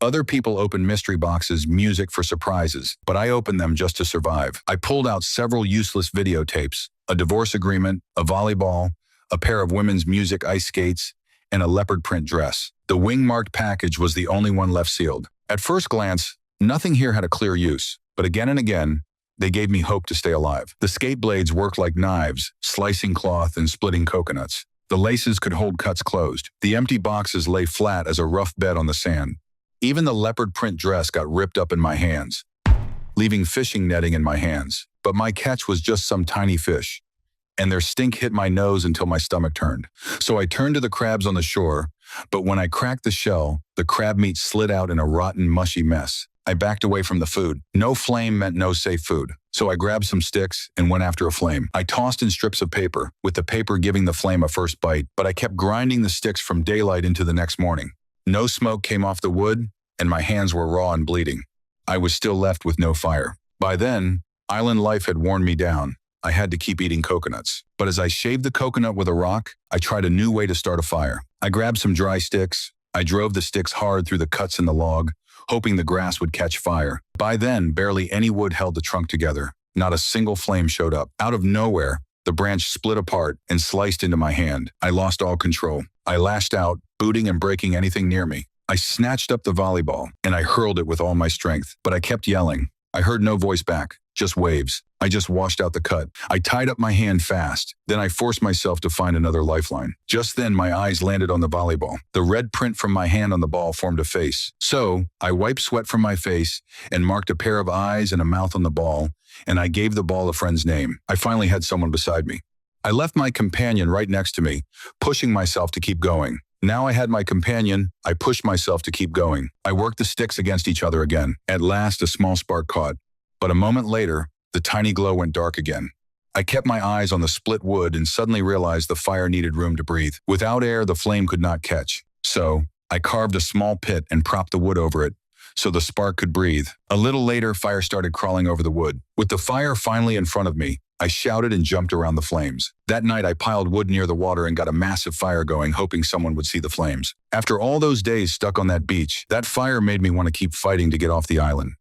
Other people opened mystery boxes, music for surprises, but I opened them just to survive. I pulled out several useless videotapes, a divorce agreement, a volleyball, a pair of women's music ice skates, and a leopard print dress. The wing-marked package was the only one left sealed. At first glance, nothing here had a clear use, but again and again, they gave me hope to stay alive. The skate blades worked like knives, slicing cloth and splitting coconuts. The laces could hold cuts closed. The empty boxes lay flat as a rough bed on the sand. Even the leopard print dress got ripped up in my hands, leaving fishing netting in my hands. But my catch was just some tiny fish, and their stink hit my nose until my stomach turned. So I turned to the crabs on the shore, but when I cracked the shell, the crab meat slid out in a rotten, mushy mess. I backed away from the food. No flame meant no safe food. So I grabbed some sticks and went after a flame. I tossed in strips of paper, with the paper giving the flame a first bite, but I kept grinding the sticks from daylight into the next morning. No smoke came off the wood, and my hands were raw and bleeding. I was still left with no fire. By then, island life had worn me down. I had to keep eating coconuts. But as I shaved the coconut with a rock, I tried a new way to start a fire. I grabbed some dry sticks. I drove the sticks hard through the cuts in the log, hoping the grass would catch fire. By then, barely any wood held the trunk together. Not a single flame showed up. Out of nowhere, the branch split apart and sliced into my hand. I lost all control. I lashed out, booting and breaking anything near me. I snatched up the volleyball, and I hurled it with all my strength. But I kept yelling. I heard no voice back, just waves. I just washed out the cut. I tied up my hand fast. Then I forced myself to find another lifeline. Just then, my eyes landed on the volleyball. The red print from my hand on the ball formed a face. So, I wiped sweat from my face and marked a pair of eyes and a mouth on the ball, and I gave the ball a friend's name. I finally had someone beside me. I left my companion right next to me, pushing myself to keep going. Now I had my companion, I pushed myself to keep going. I worked the sticks against each other again. At last, a small spark caught. But a moment later, the tiny glow went dark again. I kept my eyes on the split wood and suddenly realized the fire needed room to breathe. Without air, the flame could not catch. So, I carved a small pit and propped the wood over it, so the spark could breathe. A little later, fire started crawling over the wood. With the fire finally in front of me, I shouted and jumped around the flames. That night, I piled wood near the water and got a massive fire going, hoping someone would see the flames. After all those days stuck on that beach, that fire made me want to keep fighting to get off the island.